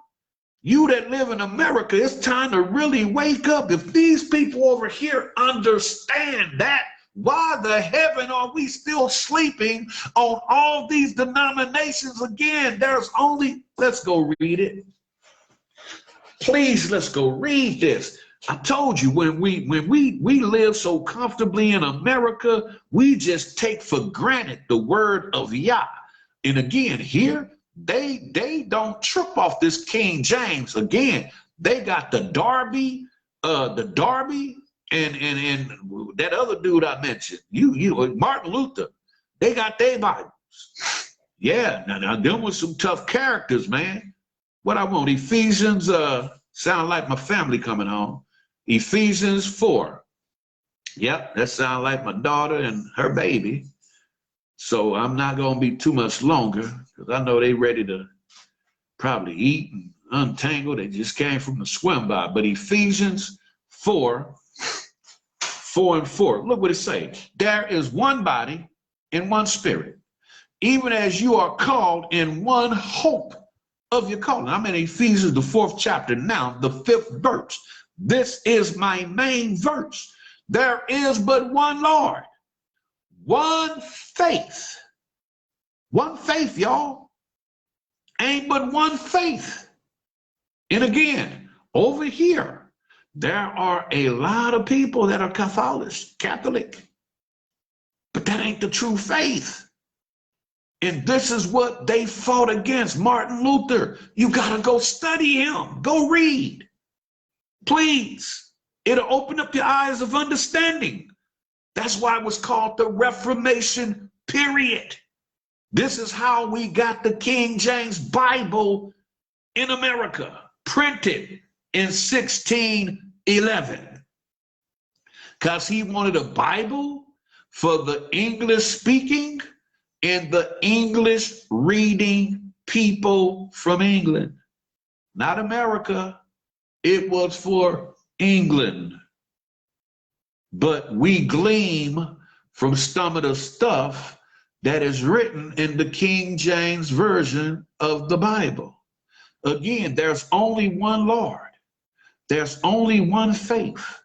Speaker 1: You that live in America, it's time to really wake up. If these people over here understand that, why the heaven are we still sleeping on all these denominations again? There's only, let's go read it. Please, let's go read this. I told you, when we live so comfortably in America, we just take for granted the word of Yah. And again, here, they don't trip off this King James. Again, they got the Darby, and that other dude I mentioned, Martin Luther. They got their Bibles. Yeah, now them was some tough characters, man. What I want, Ephesians, sound like my family coming home. Ephesians 4. Yep, that sound like my daughter and her baby. So I'm not going to be too much longer because I know they ready to probably eat and untangle. They just came from the swim by. But Ephesians 4, 4 and 4. Look what it says. There is one body and one spirit, even as you are called in one hope of your calling. I'm in Ephesians, the 4th chapter now, the 5th verse. This is my main verse. There is but one Lord. One faith. One faith, y'all. Ain't but one faith. And again, over here, there are a lot of people that are Catholic. But that ain't the true faith. And this is what they fought against. Martin Luther. You got to go study him. Go read. Please. It'll open up your eyes of understanding. That's why it was called the Reformation period. This is how we got the King James Bible in America, printed in 1611. Because he wanted a Bible for the English speaking and the English reading people from England. Not America. It was for England. But we glean from some of the stuff that is written in the King James Version of the Bible. Again, there's only one Lord. There's only one faith.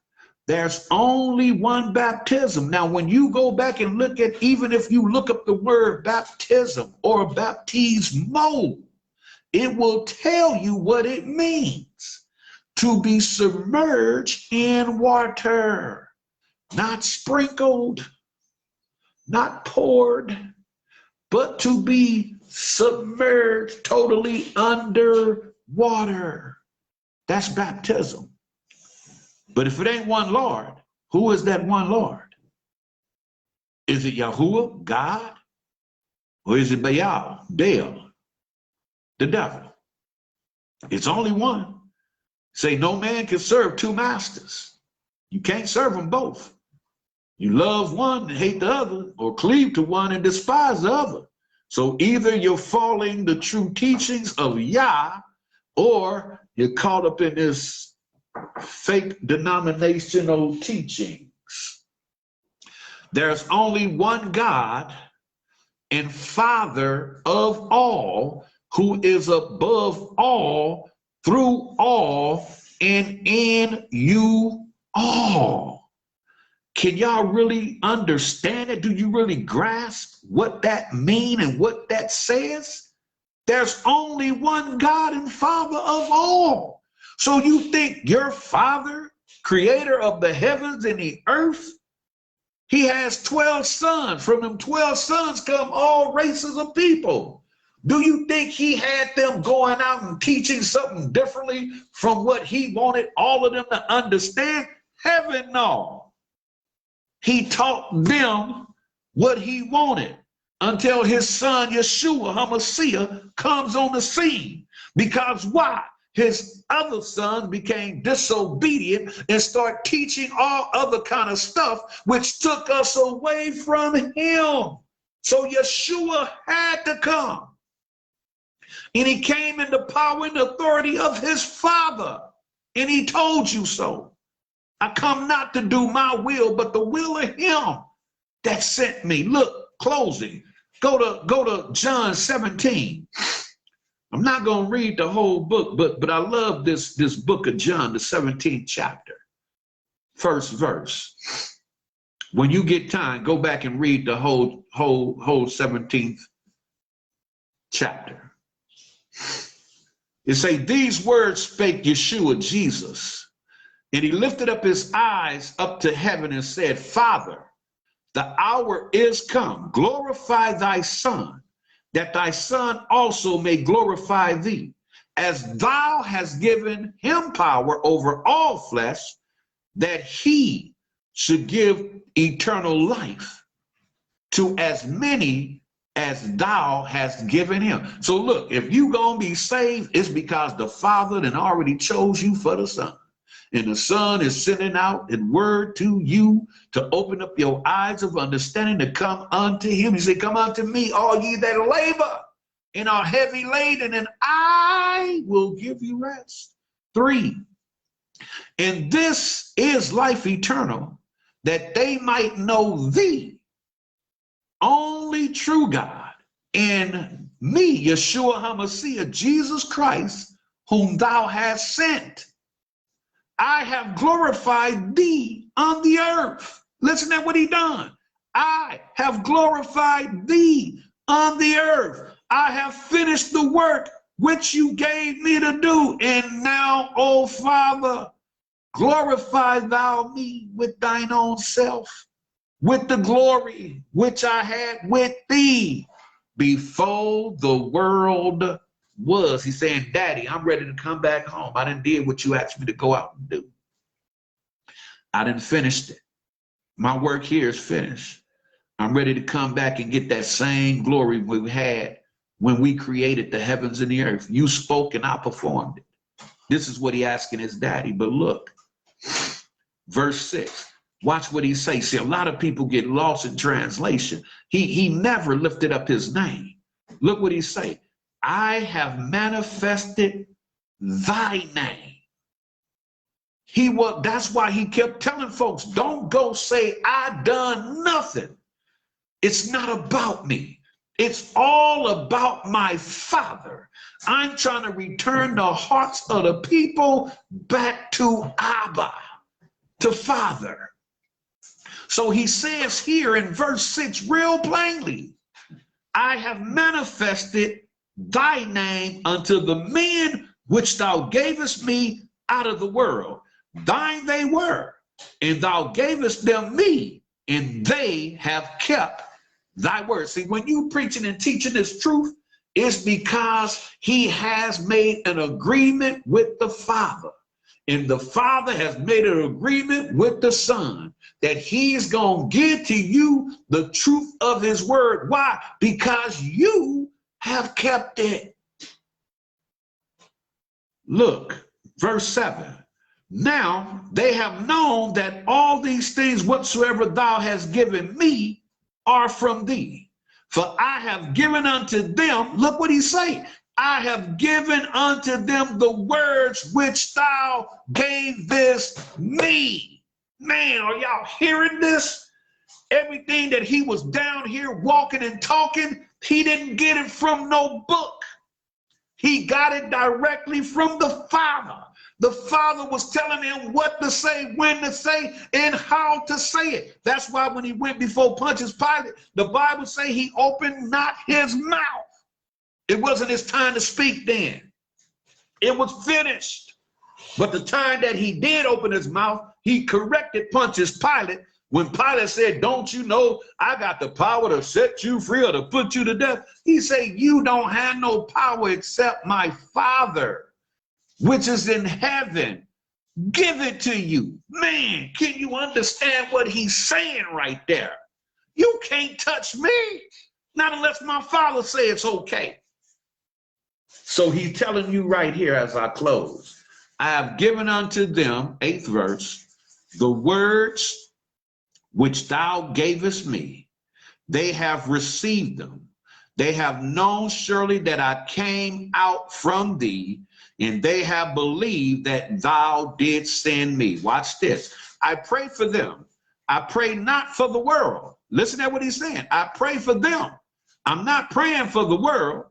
Speaker 1: There's only one baptism. Now, when you go back and look at, even if you look up the word baptism or baptismo, it will tell you what it means to be submerged in water, not sprinkled, not poured, but to be submerged totally under water. That's baptism. But if it ain't one Lord, who is that one Lord? Is it Yahuwah, God? Or is it Baal, the devil? It's only one. Say no man can serve two masters. You can't serve them both. You love one and hate the other, or cleave to one and despise the other. So either you're following the true teachings of Yah, or you're caught up in this fake denominational teachings. There's only one God and Father of all, who is above all, through all, and in you all. Can y'all really understand it? Do you really grasp what that means and what that says? There's only one God and Father of all. So you think your Father, creator of the heavens and the earth, he has 12 sons. From them 12 sons come all races of people. Do you think he had them going out and teaching something differently from what he wanted all of them to understand? Heaven no. He taught them what he wanted until his son Yeshua HaMashiach comes on the scene. Because why? His other sons became disobedient and started teaching all other kind of stuff, which took us away from him. So Yeshua had to come. And he came in the power and authority of his Father. And he told you so. I come not to do my will, but the will of him that sent me. Look, closing. Go to John 17. I'm not going to read the whole book, but I love this book of John, the 17th chapter, first verse. When you get time, go back and read the whole 17th chapter. It say, these words spake Yeshua, Jesus, and he lifted up his eyes up to heaven and said, Father, the hour is come. Glorify thy Son, that thy Son also may glorify thee, as thou hast given him power over all flesh, that he should give eternal life to as many as thou hast given him. So look, if you gonna be saved, it's because the Father then already chose you for the Son. And the Son is sending out a word to you to open up your eyes of understanding to come unto him. He said, come unto me, all ye that labor and are heavy laden, and I will give you rest. 3, and this is life eternal, that they might know thee, only true God, and me, Yeshua HaMashiach, Jesus Christ, whom thou hast sent. I have glorified thee on the earth. Listen to what he done. I have glorified thee on the earth. I have finished the work which you gave me to do. And now, O Father, glorify thou me with thine own self, with the glory which I had with thee before the world was. He's saying, Daddy, I'm ready to come back home. I done did what you asked me to go out and do. I done finished it. My work here is finished. I'm ready to come back and get that same glory we had when we created the heavens and the earth. You spoke and I performed it. This is what he asking his daddy. But look, verse 6. Watch what he says. See, a lot of people get lost in translation. He never lifted up his name. Look what he say. I have manifested thy name. That's why he kept telling folks, don't go say I done nothing. It's not about me. It's all about my Father. I'm trying to return the hearts of the people back to Abba, to Father. So he says here in verse 6 real plainly, I have manifested thy name unto the men which thou gavest me out of the world. Thine they were, and thou gavest them me, and they have kept thy word. See, when you preaching and teaching this truth, it's because he has made an agreement with the Father. And the Father has made an agreement with the Son that he's going to give to you the truth of his word. Why? Because you have kept it. Look, verse 7. Now they have known that all these things whatsoever thou hast given me are from thee. For I have given unto them, look what he's saying, I have given unto them the words which thou gavest me. Man, are y'all hearing this? Everything that he was down here walking and talking, he didn't get it from no book. He got it directly from the Father. The Father was telling him what to say, when to say, and how to say it. That's why when he went before Pontius Pilate, the Bible say he opened not his mouth. It wasn't his time to speak then. It was finished. But the time that he did open his mouth, he corrected Pontius Pilate when Pilate said, don't you know I got the power to set you free or to put you to death? He said, you don't have no power except my Father, which is in heaven. Give it to you. Man, can you understand what he's saying right there? You can't touch me, not unless my Father say it's okay. So he's telling you right here as I close, I have given unto them, 8th verse, the words which thou gavest me. They have received them. They have known surely that I came out from thee, and they have believed that thou didst send me. Watch this. I pray for them. I pray not for the world. Listen to what he's saying. I pray for them. I'm not praying for the world,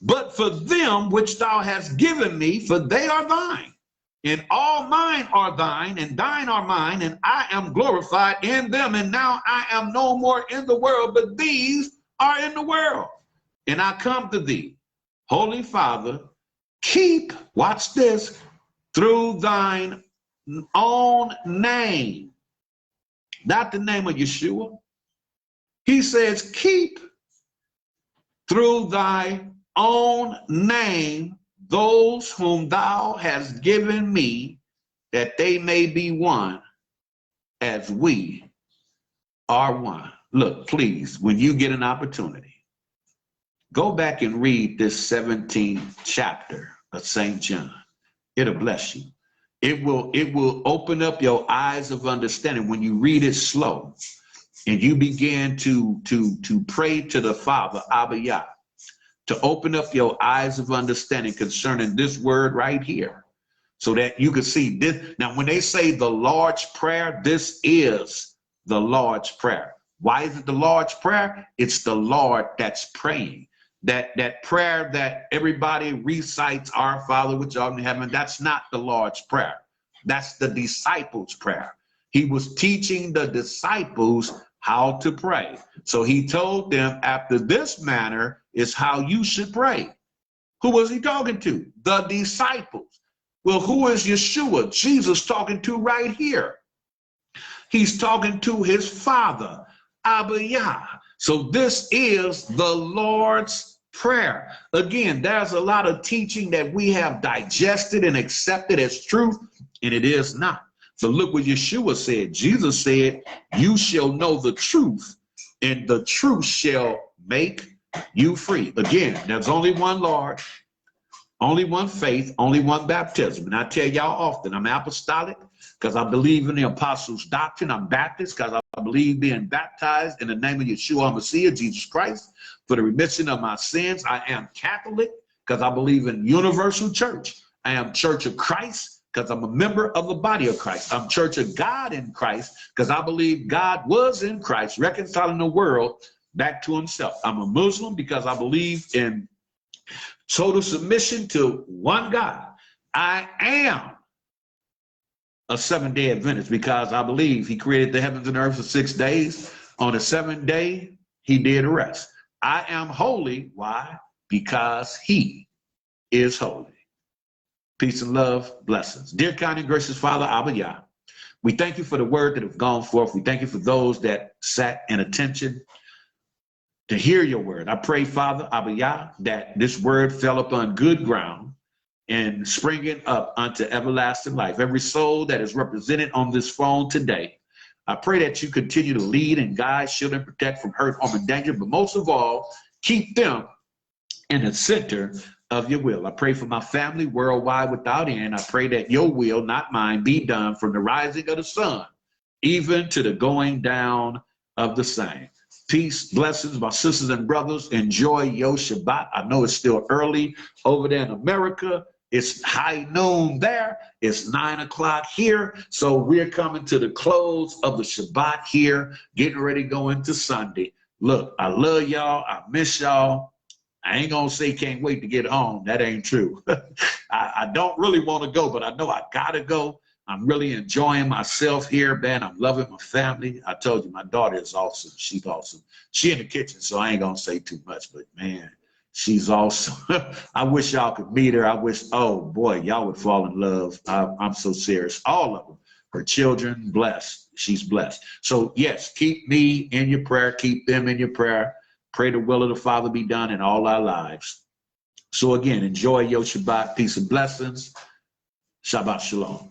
Speaker 1: but for them which thou hast given me, for they are thine. And all mine are thine, and thine are mine, and I am glorified in them. And now I am no more in the world, but these are in the world. And I come to thee, Holy Father, keep, watch this, through thine own name, not the name of Yeshua. He says, keep through thy own name those whom thou hast given me, that they may be one as we are one. Look, please, when you get an opportunity, go back and read this 17th chapter of St. John. It'll bless you. It will open up your eyes of understanding when you read it slow and you begin to pray to the Father, Abba Yah, to open up your eyes of understanding concerning this word right here, so that you can see this. Now, when they say the Lord's Prayer, this is the Lord's Prayer. Why is it the Lord's Prayer? It's the Lord that's praying. That prayer that everybody recites, Our Father which art in heaven, that's not the Lord's Prayer. That's the disciples' prayer. He was teaching the disciples how to pray. So he told them, after this manner is how you should pray. Who was he talking to? The disciples. Well, who is Yeshua? Jesus talking to right here. He's talking to his Father, Abba Yah. So this is the Lord's Prayer. Again, there's a lot of teaching that we have digested and accepted as truth, and it is not. So look what Yeshua said. Jesus said, you shall know the truth, and the truth shall make you free. Again, there's only one Lord, only one faith, only one baptism. And I tell y'all often, I'm apostolic because I believe in the apostles' doctrine. I'm Baptist because I believe being baptized in the name of Yeshua HaMashiach, Jesus Christ, for the remission of my sins. I am Catholic because I believe in universal church. I am Church of Christ because I'm a member of the body of Christ. I'm Church of God in Christ because I believe God was in Christ, reconciling the world back to himself. I'm a Muslim because I believe in total submission to one God. I am a 7-day Adventist because I believe he created the heavens and earth for 6 days. On the 7th day, he did rest. I am holy. Why? Because he is holy. Peace and love, blessings. Dear kind and gracious Father, Abba Yah, we thank you for the word that have gone forth. We thank you for those that sat in attention to hear your word. I pray, Father, Abba Yah, that this word fell upon good ground and springing up unto everlasting life. Every soul that is represented on this phone today, I pray that you continue to lead and guide, shield, and protect from hurt, harm, and danger, but most of all, keep them in the center of your will. I pray for my family worldwide without end. I pray that your will, not mine, be done from the rising of the sun, even to the going down of the same. Peace, blessings, my sisters and brothers. Enjoy your Shabbat. I know it's still early over there in America. It's high noon there. It's 9 o'clock here. So we're coming to the close of the Shabbat here, getting ready to go into Sunday. Look, I love y'all. I miss y'all. I ain't going to say can't wait to get home. That ain't true. I don't really want to go, but I know I got to go. I'm really enjoying myself here, man. I'm loving my family. I told you, my daughter is awesome. She's awesome. She in the kitchen, so I ain't going to say too much, but man, she's awesome. I wish y'all could meet her. I wish, oh boy, y'all would fall in love. I'm so serious. All of them. Her children, blessed. She's blessed. So yes, keep me in your prayer. Keep them in your prayer. Pray the will of the Father be done in all our lives. So again, enjoy your Shabbat. Peace and blessings. Shabbat shalom.